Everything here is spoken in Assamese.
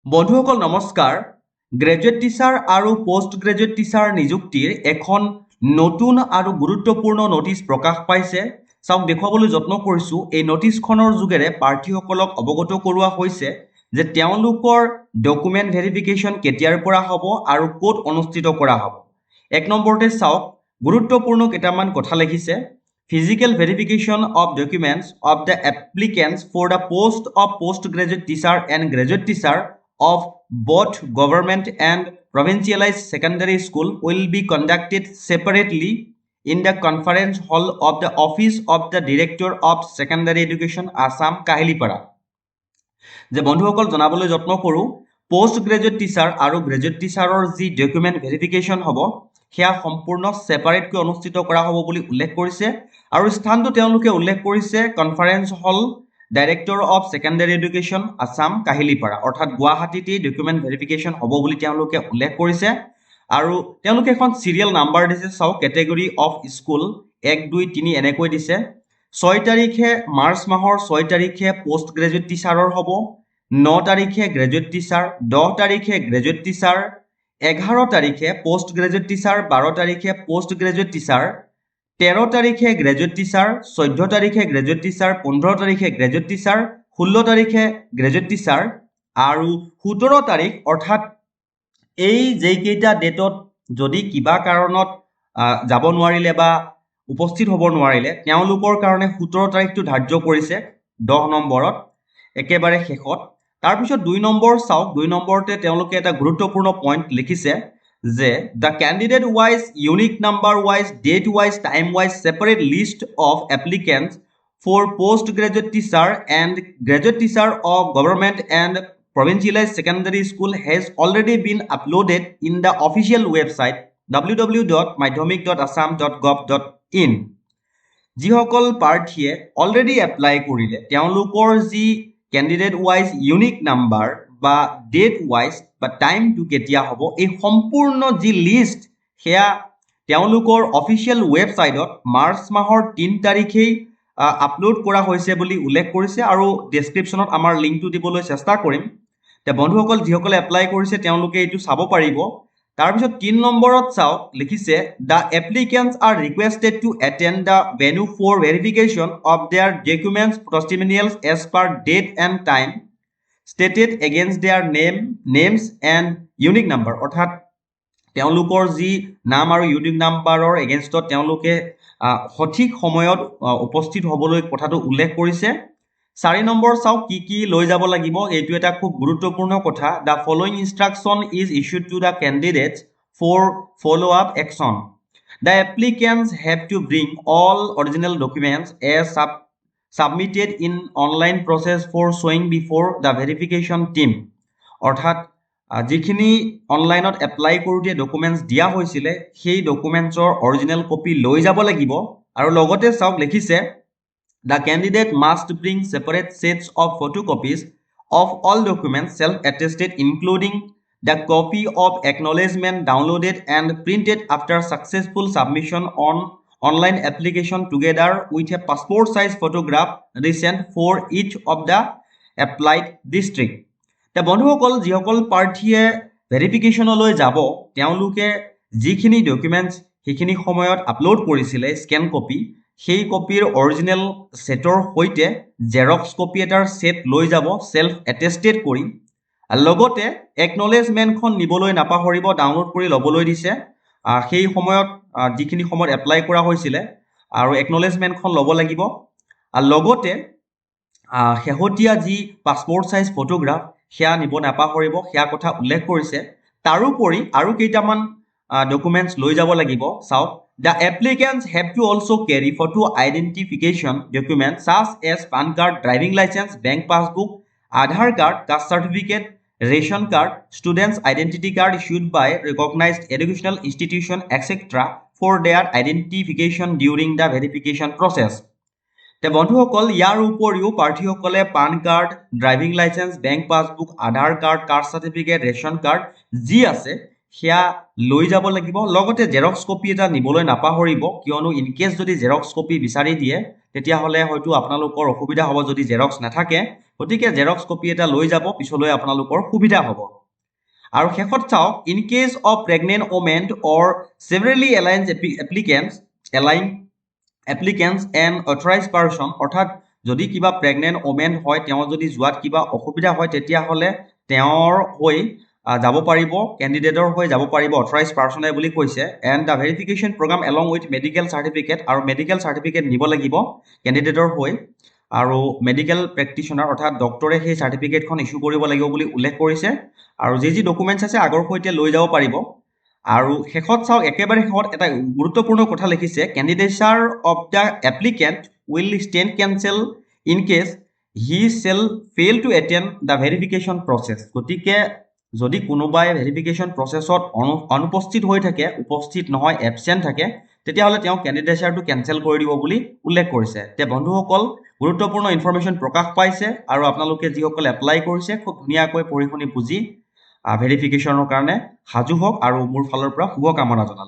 বন্ধুসকল নমস্কাৰ গ্ৰেজুৱেট টিচাৰ আৰু পোষ্ট গ্ৰেজুৱেট টিচাৰ নিযুক্তিৰ এখন নতুন আৰু গুৰুত্বপূৰ্ণ নটিচ প্ৰকাশ পাইছে চাওক দেখুৱাবলৈ যত্ন কৰিছো এই নটিচখনৰ যোগেৰে প্ৰাৰ্থীসকলক অৱগত কৰোৱা হৈছে যে তেওঁলোকৰ ডকুমেণ্ট ভেৰিফিকেশ্যন কেতিয়াৰ পৰা হ'ব আৰু ক'ত অনুষ্ঠিত কৰা হ'ব এক নম্বৰতে চাওক গুৰুত্বপূৰ্ণ কেইটামান কথা লিখিছে Physical verification of documents of the applicants for the post of postgraduate teacher and graduate teacher of both government and provincialized secondary school will be conducted separately in the conference hall of the office of the director of secondary education Assam Kahilipara যে বন্ধুসকল জনাবলৈ যত্ন কৰো পোষ্ট গ্ৰেজুৱেট টিচাৰ আৰু গ্ৰেজুৱেট টিচাৰৰ যি ডকুমেণ্ট ভেৰিফিকেশ্যন হ'ব সেয়া সম্পূৰ্ণ সেপাৰেটকৈ অনুষ্ঠিত কৰা হ'ব বুলি উল্লেখ কৰিছে আৰু স্থানটো তেওঁলোকে উল্লেখ কৰিছে conference hall director of secondary education Assam Kahilipara অৰ্থাৎ গুৱাহাটীতেই ডকুমেণ্ট ভেৰিফিকেশ্যন হ'ব বুলি তেওঁলোকে উল্লেখ কৰিছে আৰু তেওঁলোকে এখন চিৰিয়েল নাম্বাৰ দিছে চাওক কেটেগৰী অফ স্কুল 1 2 3 এনেকৈ দিছে 6 তাৰিখে মাৰ্চ মাহৰ 6 তাৰিখে পোষ্ট গ্ৰেজুৱেট টিচাৰৰ হ'ব 9 তাৰিখে গ্ৰেজুৱেট টিচাৰ 10 তাৰিখে গ্ৰেজুৱেট টিচাৰ 11 তাৰিখে পোষ্ট গ্ৰেজুৱেট টিচাৰ 12 তাৰিখে পোষ্ট গ্ৰেজুৱেট টিচাৰ 13 তাৰিখে গ্ৰেজুৱেট টিচাৰ 14 তাৰিখে গ্ৰেজুৱেট টিচাৰ 15 তাৰিখে গ্ৰেজুৱেট টিচাৰ 16 তাৰিখে গ্ৰেজুৱেট টিচাৰ আৰু 17 তাৰিখ অৰ্থাৎ এই যেইকেইটা ডেটত যদি কিবা কাৰণত যাব নোৱাৰিলে বা উপস্থিত হ'ব নোৱাৰিলে তেওঁলোকৰ কাৰণে 17 তাৰিখটো ধাৰ্য কৰিছে 10 নম্বৰত একেবাৰে শেষত তাৰপিছত 2 নম্বৰ চাওক 2 নম্বৰতে তেওঁলোকে এটা গুৰুত্বপূৰ্ণ পইণ্ট লিখিছে যে the candidate wise unique number wise date wise time wise separate list of applicants for postgraduate teacher and graduate teacher of government and provincialized secondary school has already been uploaded in the official website www.madhyamik.assam.gov.in যিসকল প্ৰাৰ্থীয়ে অলৰেডি এপ্লাই কৰিলে তেওঁলোকৰ যি কেণ্ডিডেট ৱাইজ ইউনিক নাম্বাৰ বা ডেট ৱাইজ বা টাইমটো কেতিয়া হ'ব এই সম্পূৰ্ণ যি লিষ্ট সেয়া তেওঁলোকৰ অফিচিয়েল ৱেবছাইটত মাৰ্চ মাহৰ 3 তাৰিখেই আপলোড কৰা হৈছে বুলি উল্লেখ কৰিছে আৰু ডেছক্ৰিপশ্যনত আমাৰ লিংকটো দিবলৈ চেষ্টা কৰিম তে বন্ধুসকল যিসকলে এপ্লাই কৰিছে তেওঁলোকে এইটো চাব পাৰিব তাৰপিছত 3 নম্বৰত চাওক লিখিছে the applicants are requested to attend the venue for verification of their documents testimonials as per date and time stated against their names and unique number অৰ্থাৎ তেওঁলোকৰ যি নাম আৰু ইউনিক নাম্বাৰৰ এগেইনষ্টত তেওঁলোকে সঠিক সময়ত উপস্থিত হ'বলৈ কথাটো উল্লেখ কৰিছে 4 নম্বৰ চাওক কি লৈ যাব লাগিব এইটো এটা খুব গুৰুত্বপূৰ্ণ কথা the following instruction is issued to the candidates for follow up action the applicants have to bring all original documents as submitted in online process for showing before the verification team অৰ্থাৎ যিখিনি অনলাইনত এপ্লাই কৰোঁতে ডকুমেণ্টছ দিয়া হৈছিলে সেই ডকুমেণ্টছৰ অৰিজিনেল কপি লৈ যাব লাগিব আৰু লগতে চাওক লিখিছে The candidate must bring separate sets of photocopies of all documents self-attested including the copy of acknowledgement downloaded and printed after successful submission on online application together with a passport size photograph recent for each of the applied district. The বন্ধুসকল যিসকল প্ৰাৰ্থীয়ে ভেৰিফিকেশ্যনলৈ যাব তেওঁলোকে যিখিনি ডকুমেণ্টছ সেইখিনি সময়ত আপলোড কৰিছিলে স্কেন কপি সেই কপিৰ অৰিজিনেল সেটৰ সৈতে জেৰক্স কপি এটাৰ সেট লৈ যাব সেলফ এটেষ্টেড কৰি লগতে একনলেজমেণ্টখন নিবলৈ নাপাহৰিব ডাউনলোড কৰি ল'বলৈ দিছে সেই সময়ত যিখিনি সময়ত এপ্লাই কৰা হৈছিলে আৰু একনলেজমেণ্টখন ল'ব লাগিব লগতে শেহতীয়া যি পাছপোৰ্ট সাইজ ফটোগ্ৰাফ সেয়া নিব নাপাহৰিব সেয়া কথা উল্লেখ কৰিছে তাৰোপৰি আৰু কেইটামান documents লৈ যাব লাগিব চাওক the applicants have to also carry photo identification documents such as PAN card driving license bank passbook Aadhaar card caste certificate ration card students identity card issued by recognized educational institution etc for their identification during the verification process তে বন্ধুসকল ইয়াৰ উপৰিও প্ৰাৰ্থীসকলে PAN card driving licence bank passbook Aadhaar card caste certificate ration card যি আছে সেয়া লৈ যাব লাগিব লগতে জেৰক্স কপি এটা নিবলৈ নাপাহৰিব কিয়নো ইন কেছ যদি জেৰক্স কপি বিচাৰি দিয়ে তেতিয়াহ'লে হয়তো আপোনালোকৰ অসুবিধা হ'ব যদি জেৰক্স নাথাকে গতিকে জেৰক্স কপি এটা লৈ যাব পিছলৈ আপোনালোকৰ সুবিধা হ'ব আৰু শেষত চাওক in case of pregnant women or severely applicants and authorise person অৰ্থাৎ যদি কিবা প্ৰেগনেণ্ট ওমেন হয় তেওঁ যদি যোৱাত কিবা অসুবিধা হয় তেতিয়াহ'লে তেওঁৰ হৈ যাব পাৰিব কেণ্ডিডেটৰ হৈ যাব পাৰিব অথৰাইজ পাৰ্চনে বুলি কৈছে and the verification programme along with medical certificate আৰু মেডিকেল চাৰ্টিফিকেট নিব লাগিব কেণ্ডিডেটৰ হৈ আৰু মেডিকেল প্ৰেক্টিশ্যনাৰ অৰ্থাৎ ডক্টৰে সেই চাৰ্টিফিকেটখন ইছ্যু কৰিব লাগিব বুলি উল্লেখ কৰিছে আৰু যি ডকুমেণ্টছ আছে আগৰ সৈতে লৈ যাব পাৰিব আৰু শেষত চাওক একেবাৰে শেষত এটা গুৰুত্বপূৰ্ণ কথা লিখিছে candidature of the applicant will stand cancel in case he shall fail to attend the verification process গতিকে যদি কোনোবাই ভেৰিফিকেশ্যন প্ৰচেছত অনুপস্থিত হৈ থাকে উপস্থিত নহয় এবচেণ্ট থাকে তেতিয়াহ'লে তেওঁ কেণ্ডিডেচাৰটো কেঞ্চেল কৰি দিব বুলি উল্লেখ কৰিছে তে বন্ধুসকল গুৰুত্বপূৰ্ণ ইনফৰমেশ্যন প্ৰকাশ পাইছে আৰু আপোনালোকে যিসকলে এপ্লাই কৰিছে খুব ধুনীয়াকৈ পঢ়ি শুনি বুজি ভেৰিফিকেশ্যনৰ কাৰণে সাজু হওক আৰু মোৰ ফালৰ পৰা শুভকামনা জনালোঁ